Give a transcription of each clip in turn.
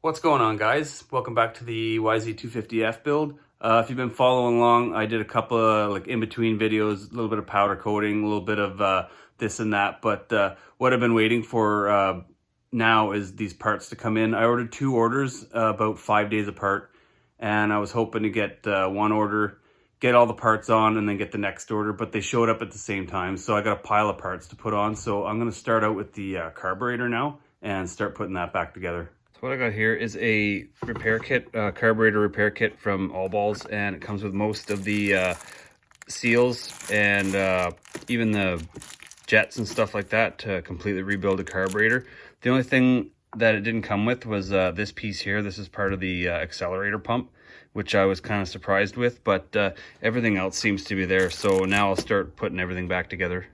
What's going on, guys? Welcome back to the YZ250F build. If you've been following along, I did a couple of in-between videos, a little bit of powder coating, a little bit of this and that, but what I've been waiting for now is these parts to come in. I ordered 2 orders about 5 days apart, and I was hoping to get one order, get all the parts on, and then get the next order, but they showed up at the same time, so I got a pile of parts to put on. So I'm going to start out with the carburetor now and start putting that back together. So what I got here is a repair kit, carburetor repair kit from All Balls, and it comes with most of the seals and even the jets and stuff like that to completely rebuild the carburetor. The only thing that it didn't come with was this piece here. This is part of the accelerator pump, which I was kind of surprised with, but everything else seems to be there. So now I'll start putting everything back together.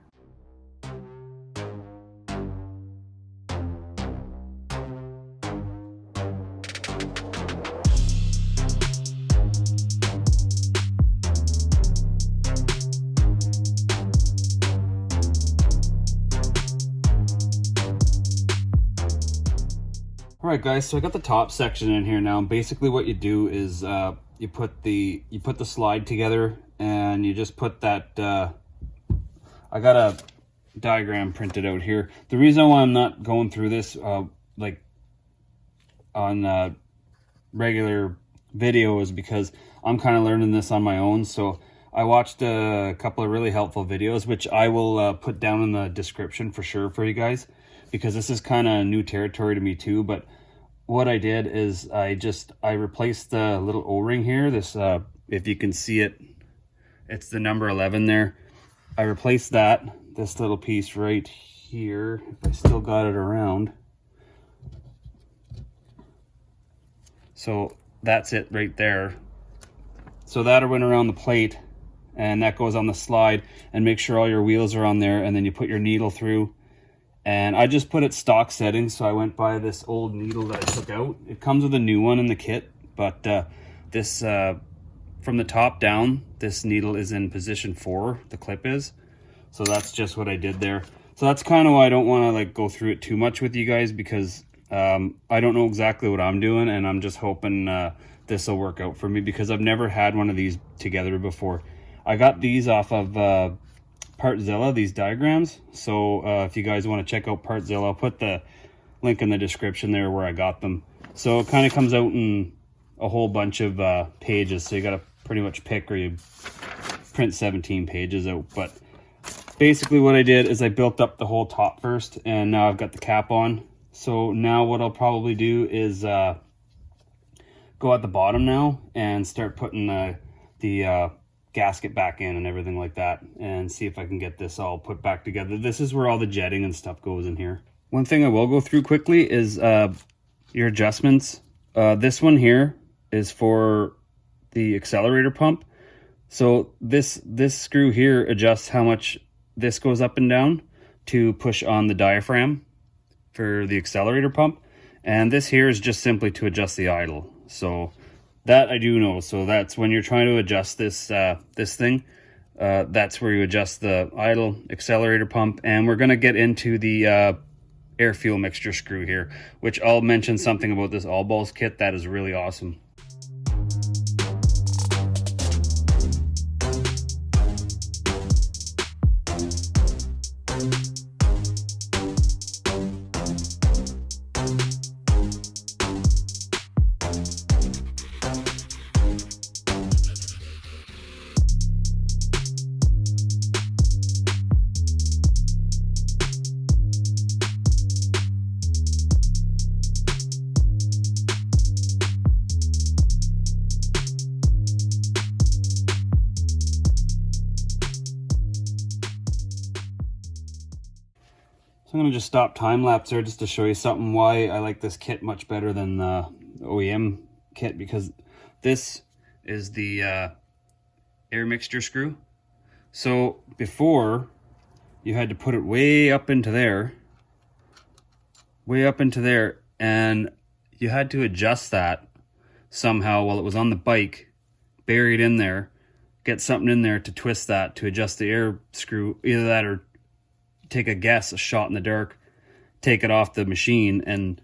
All right, guys, so I got the top section in here now. Basically what you do is you put the slide together, and you just put that I got a diagram printed out here. The reason why I'm not going through this like on regular video is because I'm kind of learning this on my own. So I watched a couple of really helpful videos, which I will put down in the description for sure for you guys, because this is kind of new territory to me too. But what I did is I replaced the little O-ring here. This if you can see it, it's the number 11 there. I replaced this little piece right here, if I still got it around. So that's it right there. So that went around the plate, and that goes on the slide, and make sure all your wheels are on there, and then you put your needle through. And I just put it stock settings, so I went by this old needle that I took out. It comes with a new one in the kit, but this from the top down, this needle is in position 4, the clip is. So that's just what I did there. So that's kind of why I don't want to like go through it too much with you guys, because I don't know exactly what I'm doing, and I'm just hoping this will work out for me, because I've never had one of these together before. I got these off of Partzilla, these diagrams. So if you guys want to check out Partzilla, I'll put the link in the description there where I got them. So it kind of comes out in a whole bunch of pages, so you got to pretty much pick, or you print 17 pages out. But basically what I did is I built up the whole top first, and now I've got the cap on. So now what I'll probably do is go at the bottom now and start putting the gasket back in and everything like that, and see if I can get this all put back together. This is where all the jetting and stuff goes in here. One thing I will go through quickly is your adjustments. This one here is for the accelerator pump. So this screw here adjusts how much this goes up and down to push on the diaphragm for the accelerator pump, and this here is just simply to adjust the idle. So that I do know. So that's when you're trying to adjust this this thing, that's where you adjust the idle, accelerator pump. And we're going to get into the air fuel mixture screw here, which I'll mention something about this All Balls kit that is really awesome. So I'm going to just stop time lapse there just to show you something why I like this kit much better than the OEM kit, because this is the air mixture screw. So before, you had to put it way up into there, and you had to adjust that somehow while it was on the bike, buried in there, get something in there to twist that to adjust the air screw. Either that or take a shot in the dark, take it off the machine and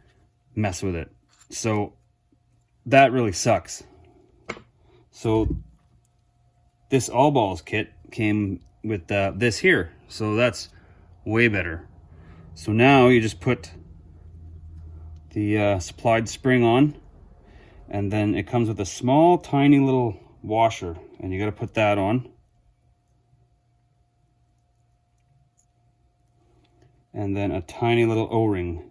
mess with it. So that really sucks. So this all balls kit came with this here, so that's way better. So now you just put the supplied spring on, and then it comes with a small tiny little washer, and you got to put that on. And then a tiny little O-ring.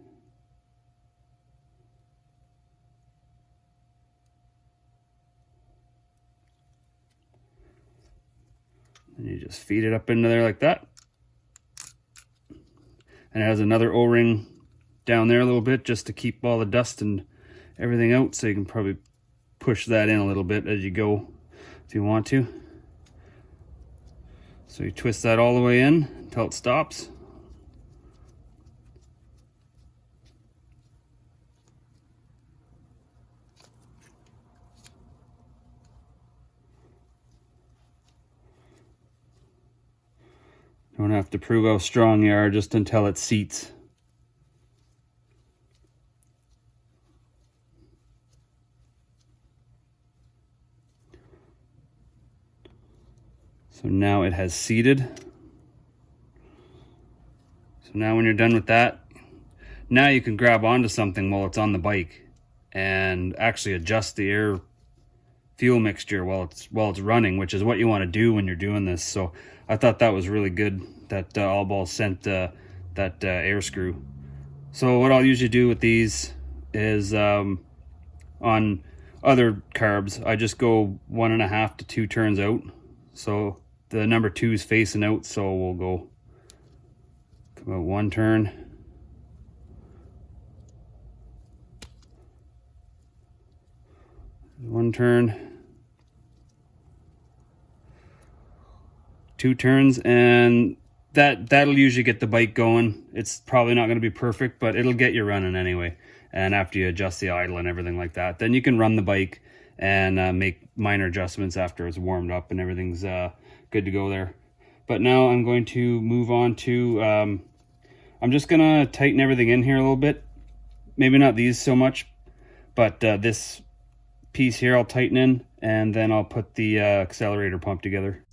And you just feed it up into there like that. And it has another O-ring down there a little bit just to keep all the dust and everything out, so you can probably push that in a little bit as you go if you want to. So you twist that all the way in until it stops. Don't have to prove how strong you are just until it seats. So now it has seated. So now when you're done with that, now you can grab onto something while it's on the bike and actually adjust the air fuel mixture while it's running, which is what you want to do when you're doing this. So I thought that was really good that All Balls sent that air screw. So what I'll usually do with these is on other carbs, I just go 1.5 to 2 turns out. So the number 2 is facing out, so we'll go about 1 turn. One turn, 2 turns, and that'll usually get the bike going. It's probably not going to be perfect, but it'll get you running anyway. And after you adjust the idle and everything like that, then you can run the bike and make minor adjustments after it's warmed up and everything's good to go there. But now I'm going to move on to, I'm just going to tighten everything in here a little bit. Maybe not these so much, but this piece here I'll tighten in, and then I'll put the accelerator pump together.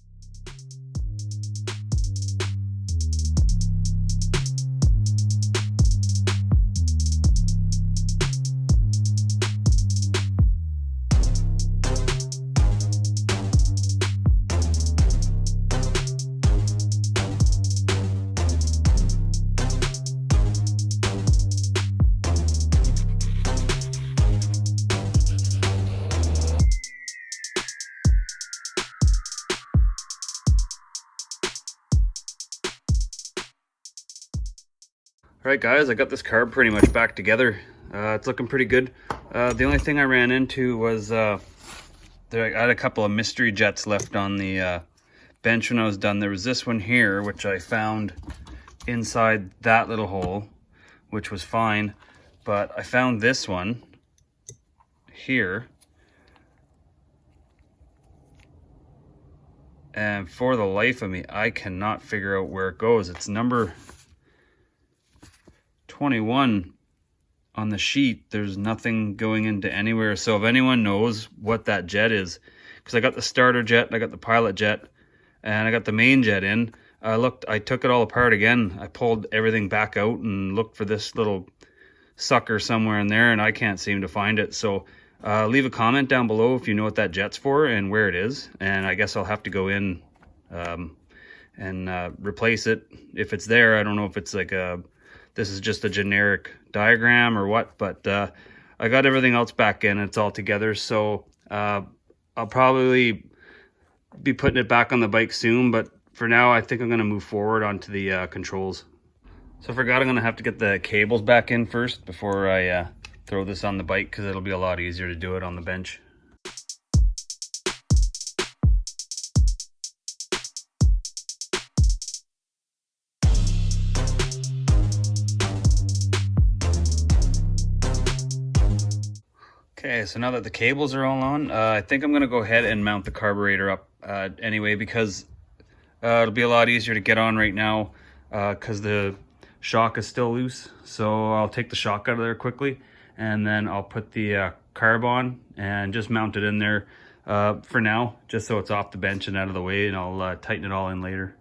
Alright guys, I got this carb pretty much back together. It's looking pretty good. The only thing I ran into was I had a couple of mystery jets left on the bench when I was done. There was this one here, which I found inside that little hole, which was fine. But I found this one here. And for the life of me, I cannot figure out where it goes. It's number 21 on the sheet. There's nothing going into anywhere. So if anyone knows what that jet is, because I got the starter jet, I got the pilot jet, and I got the main jet in. I took it all apart again. I pulled everything back out and looked for this little sucker somewhere in there, and I can't seem to find it. So leave a comment down below if you know what that jet's for and where it is, and I guess I'll have to go in and replace it if it's there. I don't know if it's like this is just a generic diagram or what, but I got everything else back in. It's all together, so I'll probably be putting it back on the bike soon, but for now I think I'm going to move forward onto the controls. So I forgot I'm going to have to get the cables back in first before I throw this on the bike, because it'll be a lot easier to do it on the bench. Okay, so now that the cables are all on, I think I'm going to go ahead and mount the carburetor up anyway, because it'll be a lot easier to get on right now because the shock is still loose. So I'll take the shock out of there quickly, and then I'll put the carb on and just mount it in there for now, just so it's off the bench and out of the way, and I'll tighten it all in later.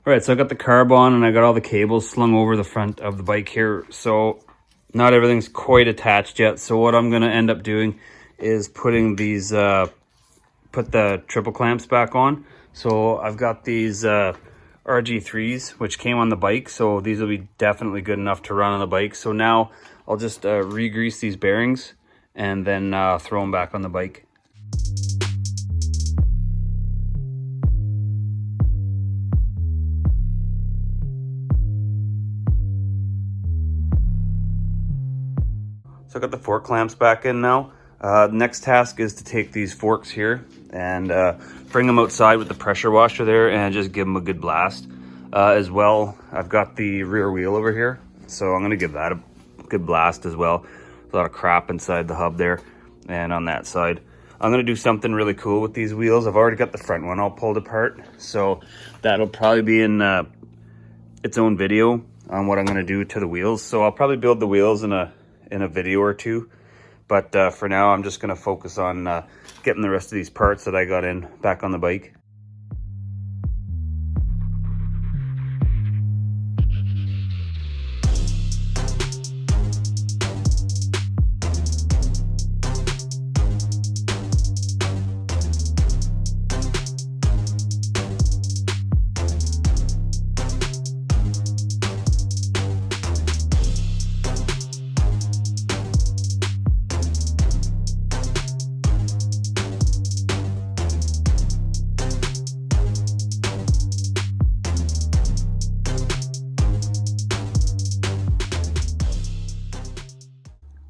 All right, so I got the carb on and I got all the cables slung over the front of the bike here. So not everything's quite attached yet. So what I'm gonna end up doing is putting these, put the triple clamps back on. So I've got these RG3s, which came on the bike. So these will be definitely good enough to run on the bike. So now I'll just re-grease these bearings and then throw them back on the bike. So I got the fork clamps back in now. Next task is to take these forks here and bring them outside with the pressure washer there and just give them a good blast. As well, I've got the rear wheel over here, so I'm gonna give that a good blast as well. There's a lot of crap inside the hub there and on that side. I'm gonna do something really cool with these wheels. I've already got the front one all pulled apart, so that'll probably be in its own video on what I'm gonna do to the wheels. So I'll probably build the wheels in a video or two, but for now I'm just going to focus on getting the rest of these parts that I got in back on the bike.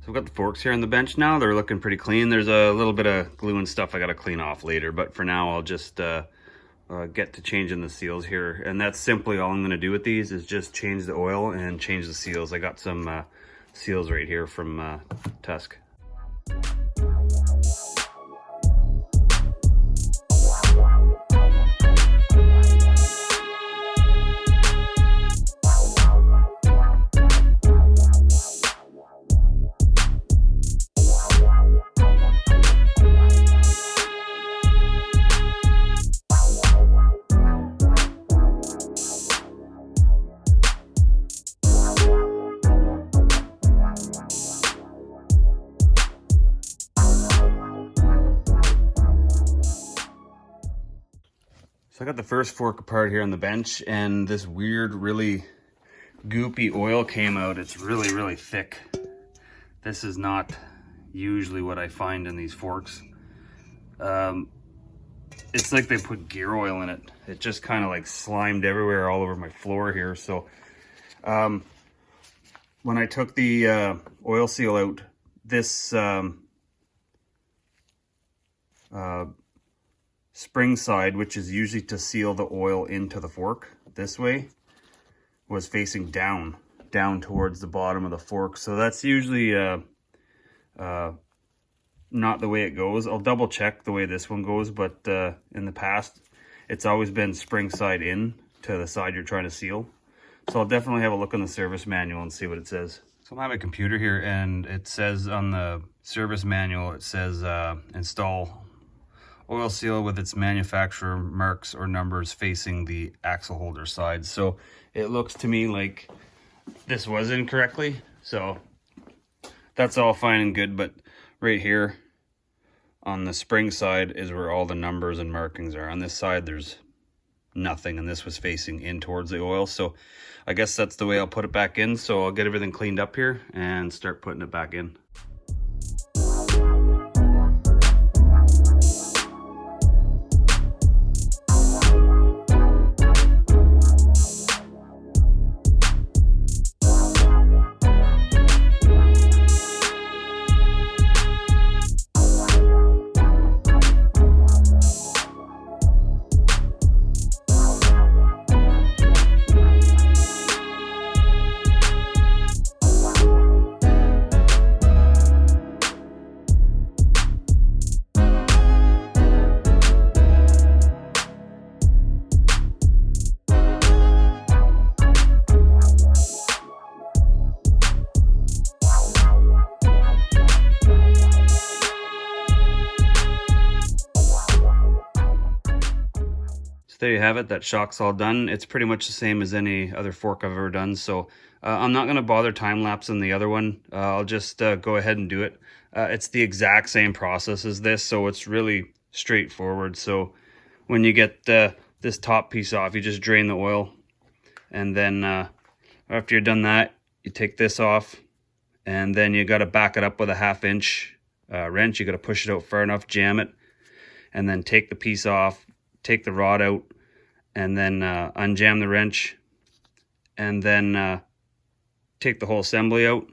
So I've got the forks here on the bench now. They're looking pretty clean. There's a little bit of glue and stuff I got to clean off later, but for now I'll just get to changing the seals here. And that's simply all I'm going to do with these is just change the oil and change the seals. I got some seals right here from Tusk. So I got the first fork apart here on the bench, and this weird, really goopy oil came out. It's really, really thick. This is not usually what I find in these forks. It's like they put gear oil in it. It just kind of like slimed everywhere all over my floor here. So when I took the oil seal out, this spring side, which is usually to seal the oil into the fork this way, was facing down towards the bottom of the fork. So that's usually not the way it goes. I'll double check the way this one goes, but in the past it's always been spring side in to the side you're trying to seal. So I'll definitely have a look in the service manual and see what it says. So I'm on my computer here, and it says on the service manual, it says install oil seal with its manufacturer marks or numbers facing the axle holder side. So it looks to me like this was incorrectly. So that's all fine and good, but right here on the spring side is where all the numbers and markings are. On this side there's nothing, and this was facing in towards the oil. So I guess that's the way I'll put it back in. So I'll get everything cleaned up here and start putting it back in. So there you have it, that shock's all done. It's pretty much the same as any other fork I've ever done, so I'm not gonna bother time-lapsing the other one. I'll just go ahead and do it. It's the exact same process as this, so it's really straightforward. So when you get this top piece off, you just drain the oil, and then after you're done that, you take this off, and then you gotta back it up with a 1/2 inch wrench. You gotta push it out far enough, jam it, and then take the piece off, take the rod out, and then unjam the wrench, and then take the whole assembly out,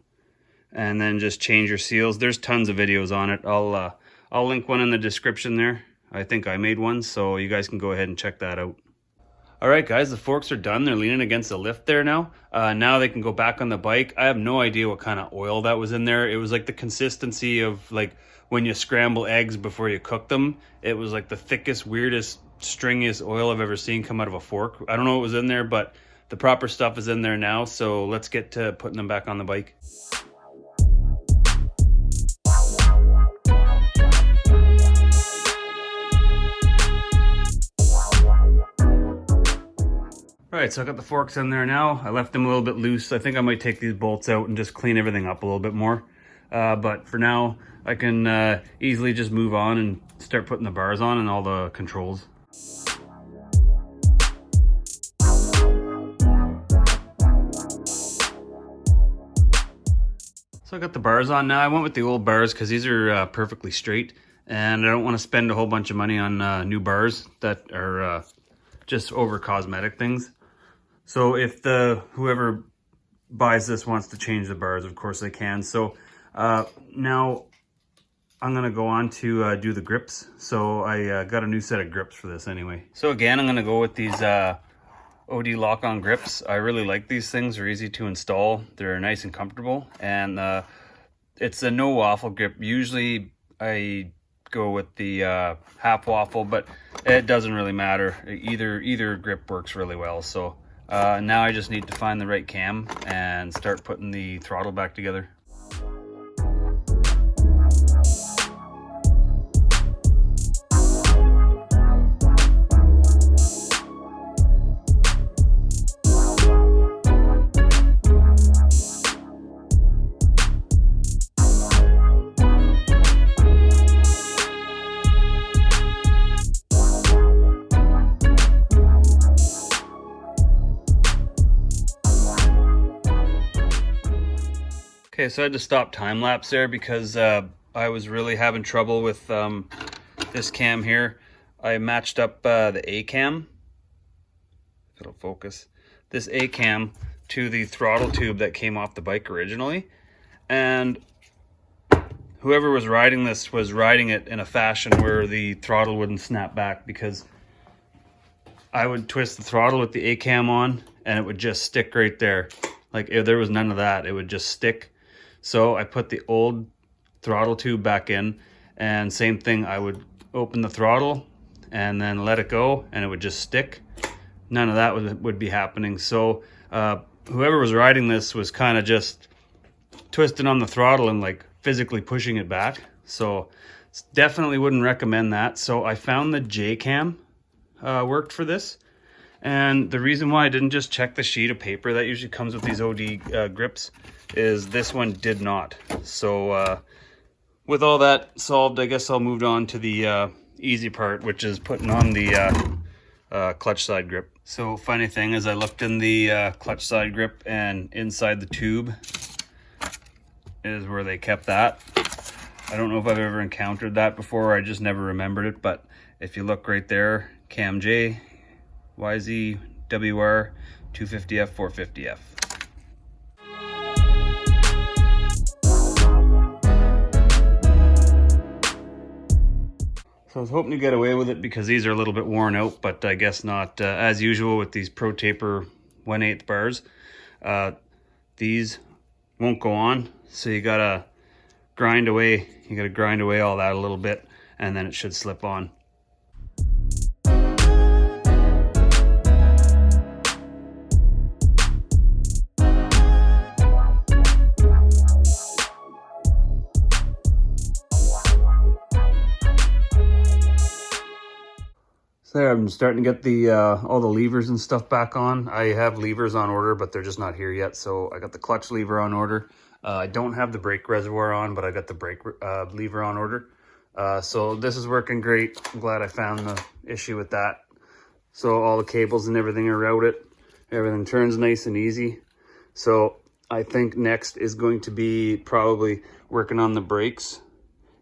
and then just change your seals. There's tons of videos on it. I'll link one in the description there. I think I made one, so you guys can go ahead and check that out. All right, guys, the forks are done. They're leaning against the lift there now. Now they can go back on the bike. I have no idea what kind of oil that was in there. It was like the consistency of like when you scramble eggs before you cook them. It was like the thickest, weirdest, stringiest oil I've ever seen come out of a fork. I don't know what was in there, but the proper stuff is in there now. So let's get to putting them back on the bike. All right, so I got the forks in there now. I left them a little bit loose. I think I might take these bolts out and just clean everything up a little bit more. But for now, I can easily just move on and start putting the bars on and all the controls. So I got the bars on now. I went with the old bars because these are perfectly straight, and I don't want to spend a whole bunch of money on new bars that are just over cosmetic things. So if whoever buys this wants to change the bars, of course they can. So now I'm gonna go on to do the grips. So I got a new set of grips for this anyway. So again, I'm gonna go with these OD lock-on grips. I really like these things. They're easy to install. They're nice and comfortable, and it's a no waffle grip. Usually I go with the half waffle, but it doesn't really matter. Either grip works really well. So now I just need to find the right cam and start putting the throttle back together. Okay, so I had to stop time lapse there because I was really having trouble with this cam here. I matched up the A cam, if it'll focus, this A cam to the throttle tube that came off the bike originally, and whoever was riding this was riding it in a fashion where the throttle wouldn't snap back, because I would twist the throttle with the A cam on and it would just stick right there. Like if there was none of that, it would just stick. So I put the old throttle tube back in, and same thing, I would open the throttle and then let it go and it would just stick. None of that would be happening. So whoever was riding this was kind of just twisting on the throttle and like physically pushing it back. So definitely wouldn't recommend that. So I found the J cam worked for this. And the reason why I didn't just check the sheet of paper that usually comes with these OD grips is this one did not. So with all that solved, I guess I'll move on to the easy part, which is putting on the clutch side grip. So funny thing is I looked in the clutch side grip, and inside the tube is where they kept that. I don't know if I've ever encountered that before. I just never remembered it. But if you look right there, Cam J, YZ250F 450F. So I was hoping to get away with it because these are a little bit worn out, but I guess not. As usual with these Pro Taper 1/8 bars, these won't go on. So you gotta grind away. You gotta grind away all that a little bit, and then it should slip on. So there, I'm starting to get the all the levers and stuff back on. I have levers on order, but they're just not here yet. So I got the clutch lever on order. I don't have the brake reservoir on, but I got the brake lever on order. So this is working great. I'm glad I found the issue with that. So all the cables and everything are routed. Everything turns nice and easy. So I think next is going to be probably working on the brakes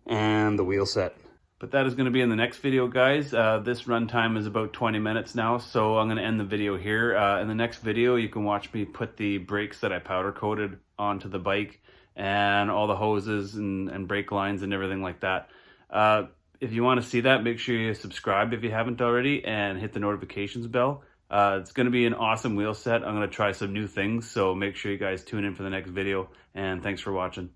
and the wheel set. But that is going to be in the next video, guys. This runtime is about 20 minutes now, so I'm going to end the video here. In the next video, you can watch me put the brakes that I powder coated onto the bike and all the hoses and brake lines and everything like that. If you want to see that, make sure you subscribe if you haven't already and hit the notifications bell. It's going to be an awesome wheel set. I'm going to try some new things, so make sure you guys tune in for the next video, and thanks for watching.